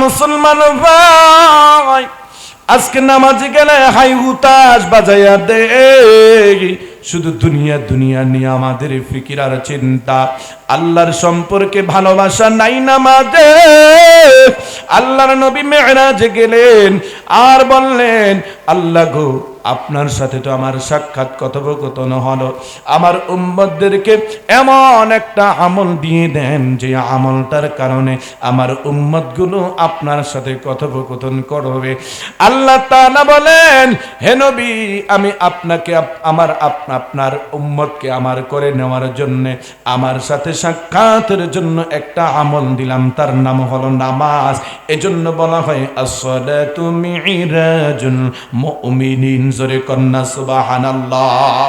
মুসলমান ভাই, আজকে নামাজে গেলে হাই হুতাশ বাজাইয়া দে, শুধু দুনিয়া দুনিয়া নিয়ে আমাদের ফিকির আর চিন্তা, আল্লাহর সম্পর্কে ভালোবাসা নাই নামাজে। আল্লাহর নবী মেরাজে গেলেন আর বললেন, আল্লাহ গো, আপনার সাথে তো আমার সাক্ষাৎ কথোপকথন হলো, আমার উম্মতদেরকে এমন একটা আমল দিয়ে দেন যে আমলটার কারণে আমার উম্মতগুলো আপনার সাথে কথোপকথন করবে। আল্লাহ তাআলা বলেন, হে নবী, আমি আপনাকে আপনার উম্মতকে আমার করে নেওয়ার জন্য, আমার সাথে সাক্ষাতের জন্য একটা আমল দিলাম, তার নাম হলো নামাজ। এজন্য বলা হয় as-salatu মি'রাজুল মুমিনিন। জোরে কন্না সুবহানাল্লাহ।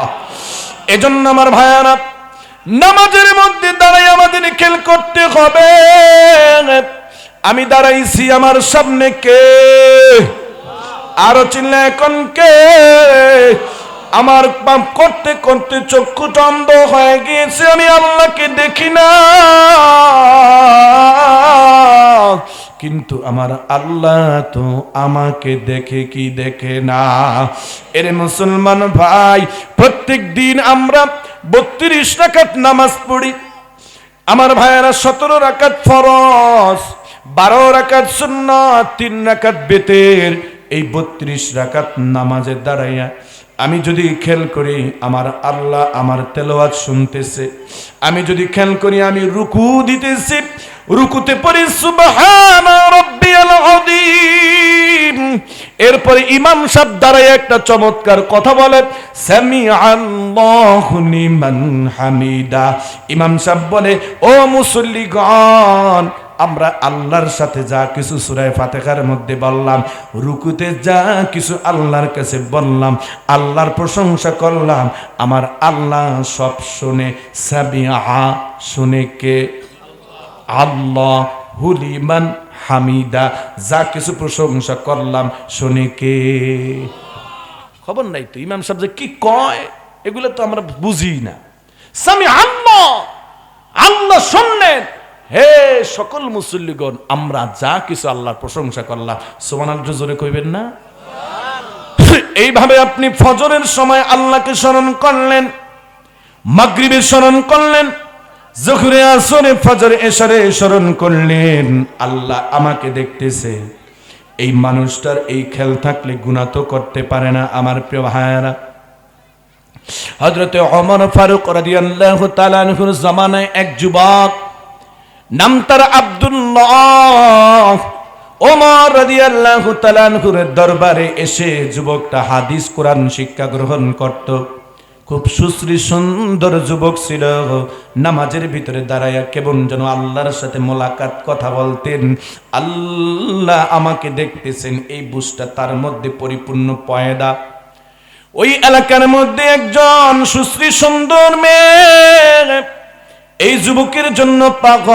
এজন্য আমার ভাইয়ারা, নামাজের মধ্যে দাঁড়াই আমাদের খেয়াল করতে হবে, আমি দাঁড়াইছি, আমার সামনে কে? আরো চিল্লা এখন কে? আমার পাপ করতে করতে চক্ষু অন্ধ হয়ে গিয়েছে, আমি আল্লাহকে দেখি না, কিন্তু আমার আল্লাহ তো আমাকে দেখে কি দেখে না? এরে মুসলমান ভাই, প্রত্যেক দিন আমরা 32 রাকাত নামাজ পড়ি। আমার ভাইয়েরা, 17 রাকাত ফরজ, 12 রাকাত সুন্নাত, 3 রাকাত বেতের। এই 32 রাকাত নামাজের দাঁড়াইয়া আমি যদি খেয়াল করি আমার আল্লাহ আমার তেলাওয়াত শুনতেছে, আমি যদি খেয়াল করি আমি রুকু দিতেছি, রুকুতে পড়ি সুবহানা রাব্বিয়াল আযীম। এরপরে ইমাম সাহেব দাঁড়ায় একটা চমৎকার কথা বলেন, সামিআল্লাহু লিমান হামিদা। ইমাম সাহেব বলে, ও মুসল্লিগণ, আমরা আল্লাহর সাথে যা কিছু সূরা ফাতিহার মধ্যে বললাম, রুকুতে যা কিছু আল্লাহর কাছে বললাম, আল্লাহর প্রশংসা করলাম, আমার আল্লাহ সব শুনে। সামিআ, শুনে কে? আল্লাহু লিমান হামিদা, যা কিছু প্রশংসা করলাম শুনে কে? খবর নাই তো ইমাম সাহেব যে কি কয়, এগুলো তো আমরা বুঝি না। সামিআ আল্লাহ, আল্লাহ শুনলেন। হে সকল মুসল্লিগণ, আমরা যা কিছু আল্লাহর প্রশংসা করলাম, সুবহানাল্লাহ জোরে কইবেন না? এইভাবে আপনি ফজরের সময় আল্লাহকে স্মরণ করলেন, মাগরিবে স্মরণ করলেন, যখরে আসরে ফজর এশারে স্মরণ করলেন, আল্লাহ আমাকে দেখতেছে। এই মানুষটার এই খেয়াল থাকলে গুনাহ তো করতে পারে না। আমার প্রিয় ভাইয়েরা, হযরতে ওমর ফারুক রাদিয়াল্লাহু তাআলা আনহুর জামানায় এক যুবক, নাম তার আব্দুল্লাহ, ওমর রাদিয়াল্লাহু তাআলা আনহুর দরবারে এসে যুবকটা হাদিস কোরআন শিক্ষা গ্রহণ করত। খুব সুশ্রী সুন্দর যুবক ছিল, নামাজের ভিতরে দাঁড়ায়া কেমন যেন আল্লাহর সাথে মোলাকাত, কথা বলতেন। আল্লাহ আমাকে দেখতেছেন, এই বুঝটা তার মধ্যে পরিপূর্ণ পয়দা। ওই এলাকার মধ্যে একজন সুশ্রী সুন্দর মেয়ে এই যুবকের জন্য পাগল।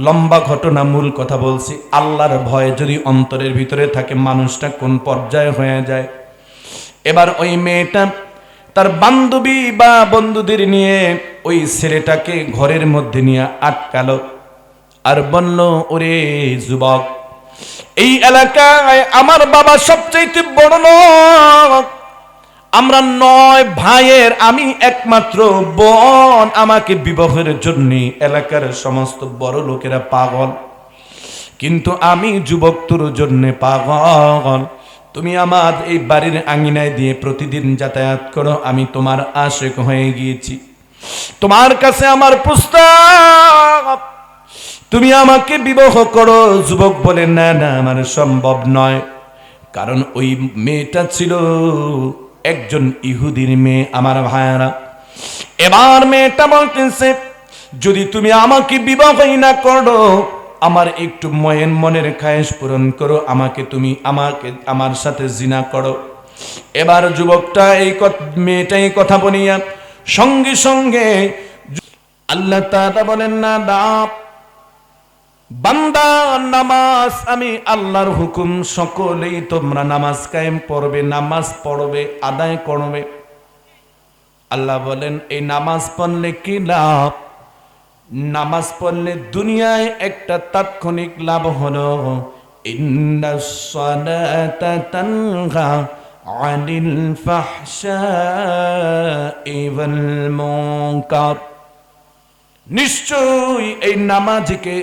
লম্বা ঘটনা, মূল কথা বলছি। আল্লাহর ভয় যদি অন্তরের ভিতরে থাকে, মানুষটা কোন পর্যায়ে হয়ে যায়। এবার ওই মেয়েটা তার বান্ধবী বা বন্ধুদের নিয়ে ওই ছেলেটাকে ঘরের মধ্যে নিয়ে আটকালো আর বলল, ওরে যুবক, এই এলাকায় আমার বাবা সবচেয়ে বড় লোক, আমরা 9 ভাইয়ের আমি একমাত্র বোন, আমাকে বিবাহের জন্য এলাকার সমস্ত বড় লোকেরা পাগল, কিন্তু আমি যুবক তোর জন্য পাগল। তুমি আমার এই বাড়ির আঙিনায় দিয়ে প্রতিদিন যাতায়াত করো, আমি তোমার আশিক হয়ে গিয়েছি, তোমার কাছে আমার প্রস্তাব, তুমি আমাকে বিবাহ করো। যুবক বলে, না না, আমার সম্ভব নয়, কারণ ওই মেয়েটা ছিল একজন ইহুদির মেয়ে। আমার ভাইয়েরা, এবার মেয়েটা বলতেছে, যদি তুমি আমাকে বিবাহই না করো, আমার একটু মনের খায়েশ পূরণ করো, তুমি আমার সাথে জিনা করো। এবার যুবকটা মেয়েটা এই কথা বলিয়া সঙ্গে সঙ্গে আল্লাহ তাআলা বলেন, না না বান্দা, নামাজ আমি আল্লাহর হুকুম, সকলেই তোমরা নামাজ কায়েম করবে, নামাজ পড়বে, আদায় করবে। আল্লাহ বলেন, এই নামাজ পড়লে কি লাভ? নামাজ পড়লে দুনিয়ায় একটা তাৎক্ষণিক লাভ হলো, ইন্নাস সালাতা তানহা আনিল ফাহশাই ওয়াল মুনকার, নিশ্চয়ই এই নামাজকে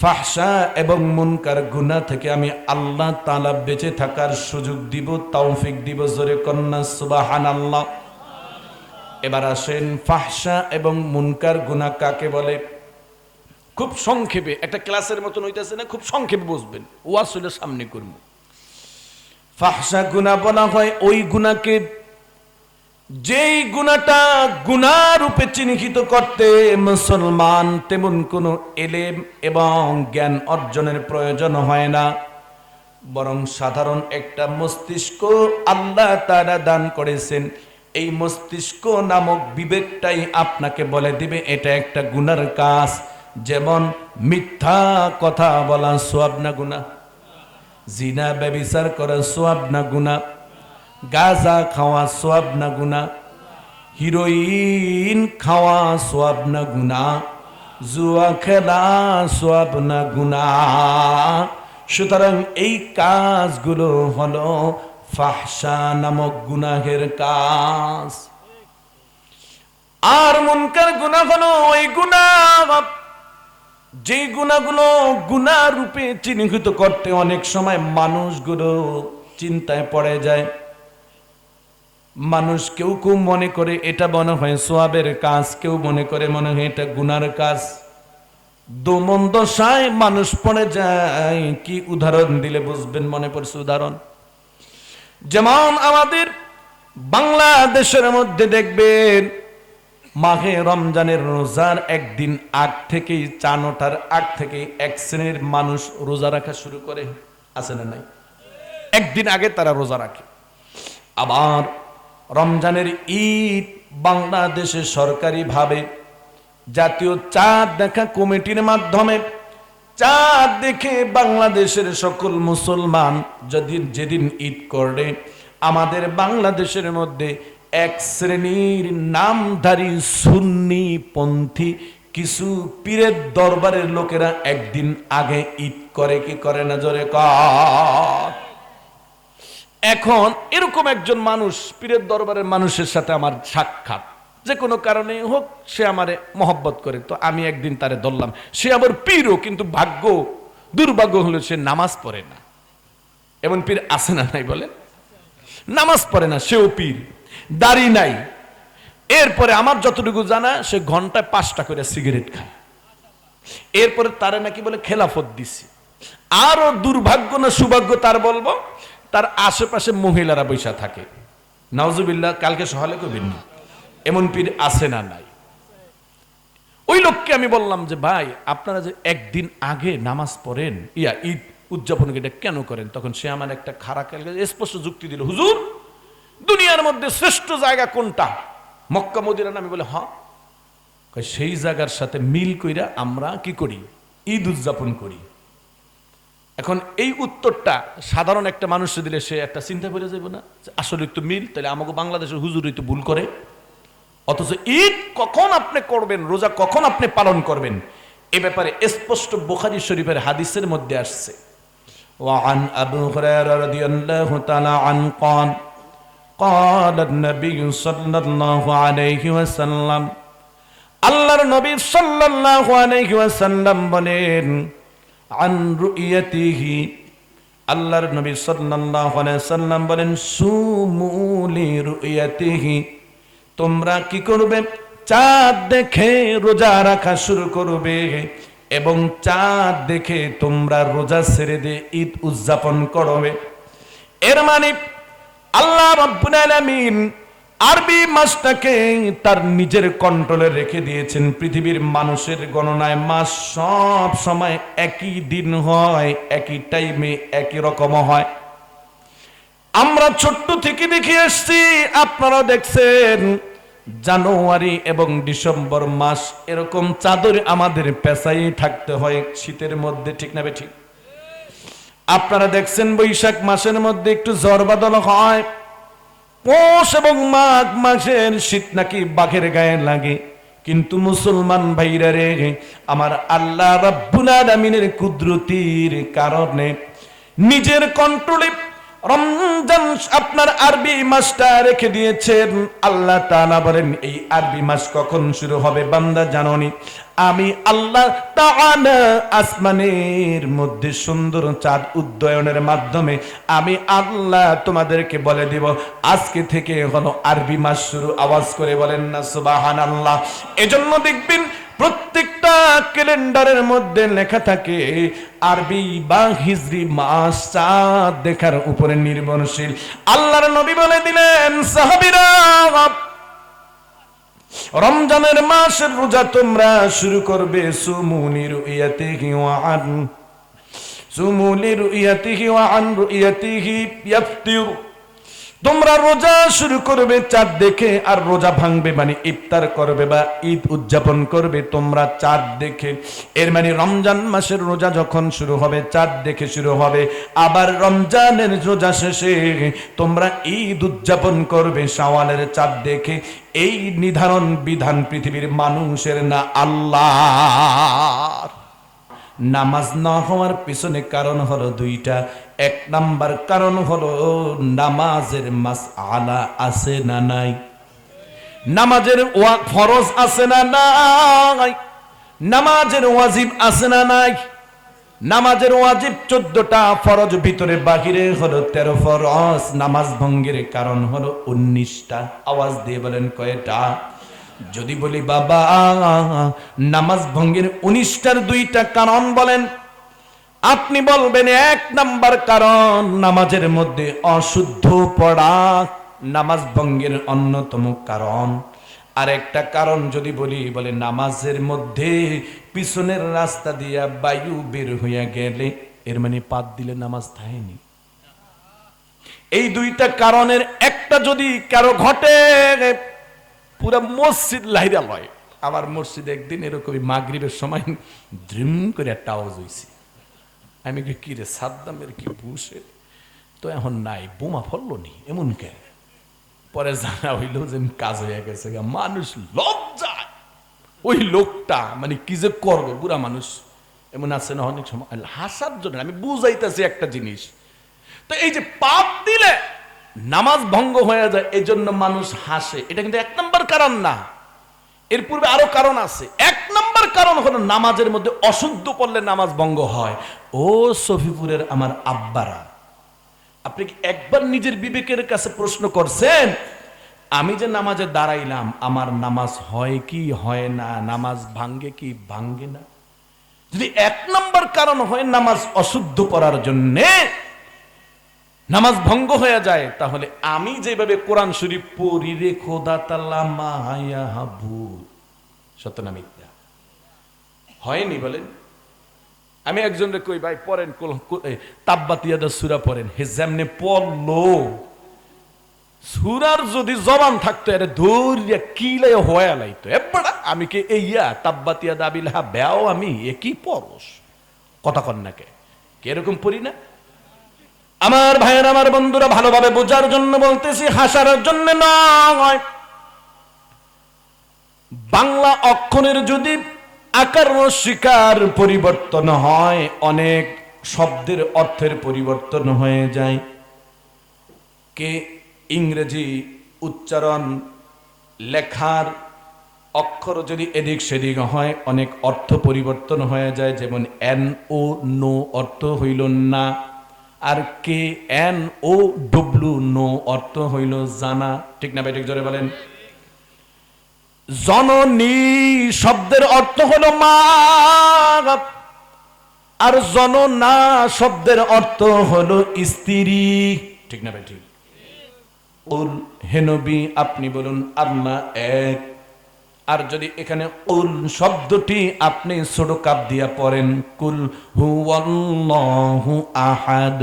ফাহশা এবং মুনকার গুনাহ থেকে আমি আল্লাহ তাআলা বেঁচে থাকার সুযোগ দিব, তৌফিক দিব। জোরে কন্না সুবহানাল্লাহ। এবার আসেন, ফাহশা এবং মুনকার গুনাহ কাকে বলে? খুব সংক্ষেপে, একটা ক্লাসের মতন হইতেছে না, খুব সংক্ষেপে বুঝবেন, ওয়াজ হইলে সামনে করব। ফাহশা গুনাহ বলা হয় ওই গুনাহকে যেই গুনাহটা গুনাহ রূপে চিহ্নিত করতে মুসলমান তেমন কোনো এলেম এবং জ্ঞান অর্জনের প্রয়োজন হয় না, বরং সাধারণ একটা মস্তিষ্ক আল্লাহ তাআলা দান করেছেন। এই মস্তিষ্ক নামক বিবেকটাই আপনাকে বলে দিবে এটা একটা গুনার কাজ। যেমন মিথ্যা কথা বলা সওয়াব না গুনাহ, জিনা ব্যভিচার করা সওয়াব না গুনাহ, গাঁজা খাওয়া সওয়াব না গুনাহ, হিরোইন খাওয়া সওয়াব না গুনাহ, জুয়া খেলা সওয়াব না গুনাহ। সুতরাং এই কাজগুলো হলো ফাহশা নামক গুনাহের কাজ। আর মুনকার গুনাহ হলো ওই গুনাহ যে গুনাহগুলো গুনাহ রূপে চিহ্নিত করতে অনেক সময় মানুষগুলো চিন্তায় পড়ে যায়। মানুষ কেউ কেউ মনে করে এটা মনে হয় সওয়াবের কাজ, কেউ মনে করে মনে হয় এটা গুনার কাজ। দোমন্দশায় মানুষ পড়ে যায়। কি উদাহরণ দিলে বুঝবেন? মনে পড়ছে উদাহরণ, যেমন আমাদের বাংলাদেশের মধ্যে দেখবেন মাহে রমজানের রোজার একদিন আগ থেকেই, চান ওঠার আগ থেকেই এক শ্রেণীর মানুষ রোজা রাখা শুরু করে, আছে না নাই? একদিন আগে তারা রোজা রাখে। আবার রমজানের ঈদ বাংলাদেশে সরকারিভাবে জাতীয় চাঁদ দেখা কমিটির মাধ্যমে চাঁদ দেখে বাংলাদেশের সকল মুসলমান যেদিন ঈদ করে, আমাদের বাংলাদেশের মধ্যে এক শ্রেণীর নামধারী সুন্নি পন্থী কিছু পীরের দরবারের লোকেরা একদিন আগে ঈদ করে। কি করে না? জোরে কর। এখন এরকম একজন মানুষ, পীরের দরবারের মানুষের সাথে আমার সাক্ষাৎ, যে কোনো কারণে হোক, সে আমারে মহব্বত করে, তো আমি একদিন তারে ধরলাম। সে আবার পীরও, কিন্তু দুর্ভাগ্য হলো সে নামাজ পড়ে না। এমন পীর আছে না নাই বলে? নামাজ পড়ে না, সেও পীর, দাড়ি নাই। এরপরে আমার যতটুকু জানা, সে ঘন্টায় 5টা করে সিগারেট খায়। এরপরে তারে নাকি বলে খেলাফত দিছে। আরো দুর্ভাগ্য না সৌভাগ্য তার বলবো, তার আশেপাশে মহিলারা বৈশা থাকে। নাউজুবিল্লাহ, কালকে সকালে কবির না, এমন পীর আছে না নাই? ওই লোককে আমি বললাম যে ভাই, আপনারা যে একদিন আগে নামাজ পড়েন, ঈদ উদযাপন এটা কেন করেন? তখন সে আমার একটা খারাপ স্পষ্ট যুক্তি দিল, হুজুর দুনিয়ার মধ্যে শ্রেষ্ঠ জায়গা কোনটা? Mecca Medina. আমি বলে হ্যাঁ, সেই জায়গার সাথে মিল কইরা আমরা কি করি? ঈদ উদযাপন করি। এখন এই উত্তরটা সাধারণ একটা মানুষ দিলে সে একটা চিন্তা করে যাবে না, আসলে একটু মিল, তাহলে আমাকে বাংলাদেশের হুজুর একটু ভুল করে। অথচ ঈদ কখন আপনি করবেন, রোজা কখন আপনি পালন করবেন, এ ব্যাপারে স্পষ্ট বুখারী শরীফের হাদিসের মধ্যে আসছে। ওয়ান আবু হুরায়রা রাদিয়াল্লাহু তাআলা আনহু قال قال النبي صلى الله عليه وسلم, আল্লাহর নবী সাল্লাল্লাহু আলাইহি ওয়াসাল্লাম বলেন, আন রুইয়াতিহি, আল্লাহর নবী সাল্লাল্লাহু আলাইহি ওয়াসাল্লাম বলেন, সুমু লি রুইয়াতিহি, তোমরা কি করবে? চাঁদ দেখে রোজা রাখা শুরু করবে এবং চাঁদ দেখে তোমরা রোজা ছেড়ে দিয়ে ঈদ উদযাপন করবে। এর মানে আল্লাহ রাব্বুল আলামিন আরবি মাসটাকে তার নিজের কন্ট্রোলে রেখে দিয়েছেন। পৃথিবীর মানুষের গণনায় মাস সব সময় একই দিন হয়, একই টাইমে একই রকম হয়। আমরা ছোট্ট থেকে দেখে আসছি, আপনারা দেখছেন জানুয়ারি এবং ডিসেম্বর মাস এরকম চাদর আমাদের পেছাই থাকতে হয় শীতের মধ্যে, ঠিক না বেঠিক? আপনারা দেখছেন বৈশাখ মাসের মধ্যে একটু ঝড় বাদল হয়। পৌষ এবং মাঘ মাসের শীত নাকি বাঘের গায়ে লাগে। কিন্তু মুসলমান ভাইরা রে, আমার আল্লাহ রাব্বুল আলামিনের কুদরতির কারণে নিজের কন্ট্রোলে রমজান আপনার আরবি মাসটা রেখে দিয়েছেন। আল্লাহ তাআলা বলেন, এই আরবি মাস কখন শুরু হবে বান্দা জানোনি? আমি আল্লাহ তাআলা আসমানের মধ্যে সুন্দর চাঁদ উদয়নের মাধ্যমে আমি আল্লাহ তোমাদেরকে বলে দিব আজকে থেকে হলো আরবি মাস শুরু। আওয়াজ করে বলেন না সুবহানাল্লাহ। এজন্য দেখবেন প্রত্যেকটা ক্যালেন্ডারের মধ্যে লেখা থাকে আরবি বা হিজরি মাস চাঁদ দেখার উপরে নির্ভরশীল। আল্লাহর নবী বলে দিলেন, সাহাবীরা, রমজানের মাসের রোজা তোমরা শুরু করবে সুমু লিরুয়াতিহি ওয়া আন রুয়াতিহি ইয়াফতির। তোমরা রোজা শুরু করবে চাঁদ দেখে, আর রোজা ভাঙবে মানে ইফতার করবে বা ঈদ উদযাপন করবে তোমরা চাঁদ দেখে। এর মানে রমজান মাসের রোজা যখন শুরু হবে চাঁদ দেখে শুরু হবে, আবার রমজানের রোজা শেষে তোমরা ঈদ উদযাপন করবে শাওয়ালের চাঁদ দেখে। এই নির্ধারণ বিধান পৃথিবীর মানুষের না, আল্লাহর। নামাজ না হওয়ার পিছনে কারণ হলো দুইটা। এক নাম্বার কারণ হলো নামাজের মাসআলা আছে না নাই, নামাজের ফরজ আছে না নাই, নামাজের ওয়াজিব আছে না নাই। নামাজের ওয়াজিব 14টা, ফরজ ভিতরে বাহিরে হলো 13 ফরজ। নামাজ ভঙ্গের কারণ হলো 19টা। আওয়াজ দিয়ে বলেন কয়টা? যদি বলি বাবা নামাজ ভঙ্গের 19টার 2টা কারণ বলেন, আপনি বলবেন 1 নাম্বার কারণ নামাজের মধ্যে অশুদ্ধ পড়া নামাজ ভঙ্গের অন্যতম কারণ। আর একটা কারণ যদি বলে নামাজের মধ্যে পিছনের রাস্তা দিয়া বায়ু বের হইয়া গেলে, এর মানে পাত দিলে নামাজ থাকেনি। এই 2টা কারণের একটা যদি কারো ঘটে, পুরা মসজিদ লাইরা লয়। আমার মসজিদে একদিন এরকমই মাগরিবের সময় ড্রিম করে একটা আওয়াজ হইছে। আমি কি রে সাদ্দামের কি বুসে তো এখন নাই, বোমা ফললো নি এমন কে? পরে জানা হইল যে কাজ হয়ে গেছে। মানুষ লজ্জায় ওই লোকটা মানে কি যে করবে, বুড়া মানুষ এমন আছে না অনেক সময় হাসার জন্য। আমি বুঝাইতেছি একটা জিনিস, তো এই যে পাপ দিলে নামাজ ভঙ্গ হয়ে যায় এই জন্য মানুষ হাসে, এটা কিন্তু 1 নাম্বার কারণ না। এর পূর্বে আরো কারণ আছে। 1 নাম্বার কারণ হলো নামাজের মধ্যে অশুদ্ধ পড়লে নামাজ ভঙ্গ হয়। ও সফিপুরের আমার আব্বারা, আপনি কি একবার নিজের বিবেকের কাছে প্রশ্ন করছেন, আমি যে নামাজে দাঁড়াইলাম আমার নামাজ হয় কি হয় না, নামাজ ভাঙ্গে কি ভাঙ্গে না? যদি 1 নাম্বার কারণ হয় নামাজ অশুদ্ধ পড়ার জন্যে নামাজ ভঙ্গ হয়ে যায়, তাহলে আমি যেভাবে কোরআন শরীফ পড়ি রে খোদা তাআলা মায়া হাবু, সত্য না মিথ্যা? হয়নি বলেন? আমি একজনকে কই ভাই পড়েন তাব্বাত ইয়াদা সূরা পড়েন, হে যেমনে পড়লো সূরার যদি জবান থাকতো এর দৌড়িয়া কিলাই হয়ে লাইতো। এবারে আমি কি এইয়া তাব্বাত ইয়াদা আবি লাহাব বেও আমি এ কি পড়স কথা কন না কে এরকম পড়ি না? আমার ভাইয়ের আমার বন্ধুরা ভালোভাবে বোঝার জন্য বলতেছি, হাসার জন্য নয়। বাংলা অক্ষরের যদি আকার ও শিকার পরিবর্তন হয়, অনেক শব্দের অর্থের পরিবর্তন হয়ে যায়। কে ইংরেজি উচ্চারণ লেখার অক্ষর যদি এদিক সেদিক হয় অনেক অর্থ পরিবর্তন হয়ে যায়। যেমন এন ও নো অর্থ হইল না, আর K N O W know অর্থ হইল জানা। ঠিক না ভাই? ঠিক জোরে বলেন। জননী শব্দের অর্থ হলো মা, আর জননা শব্দের অর্থ হলো স্ত্রী। ঠিক না ভাই? ঠিক। উল হে নবী আপনি বলুন আল্লাহ এক। আর যদি এখানে উল শব্দটি আপনি ছোট কাপ দিয়া পড়েন কুল হুয়াল্লাহু আহাদ,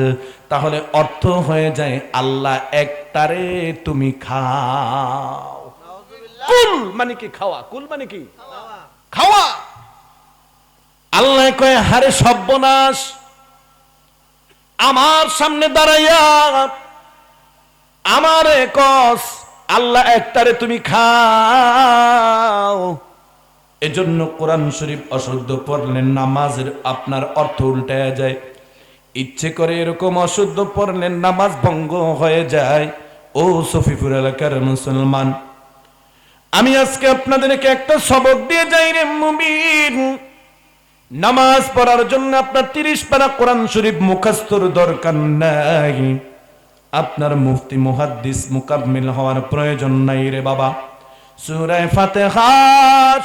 তাহলে অর্থ হয়ে যায় আল্লাহ একটারে তুমি খাও। কুল মানে কি? খাওয়া। কুল মানে কি? খাওয়া। আল্লাহ কয় হারে সর্বনাশ, আমার সামনে দাঁড়াইয়া আমারে কস আল্লাহ একটারে তুমি খাও। এজন্য কোরআন শরীফ অশুদ্ধ পড়লে নামাজের আপনার অর্থ উল্টায়া যায়। ইচ্ছে করে এরকম অশুদ্ধ পড়লে নামাজ ভঙ্গ হয়ে যায়। ও সফিপুর এলাকার মুসলমান, আমি আজকে আপনাদেরকে একটা সবক দিয়ে যাই রে মুমিন। নামাজ পড়ার জন্য আপনার 30 পারা কোরআন শরীফ মুখস্থর দরকার নাই। আপনার মুফতি মুহাদ্দিস মুকাম্মিল হওয়ার প্রয়োজন নাই রে বাবা। সূরা ফাতিহা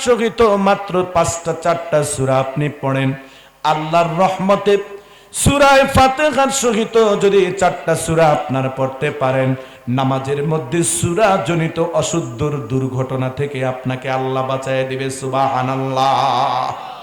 সহিত মাত্র 5টা 4টা সূরা আপনি পড়েন, আল্লাহর রহমতে সূরা ফাতিহার সহিত যদি 4টা সূরা আপনার পড়তে পারেন, নামাজের মধ্যে সূরা জনিত অশুদ্ধর দুর্ঘটনা থেকে আপনাকে আল্লাহ বাঁচায় দিবে। সুবহানাল্লাহ।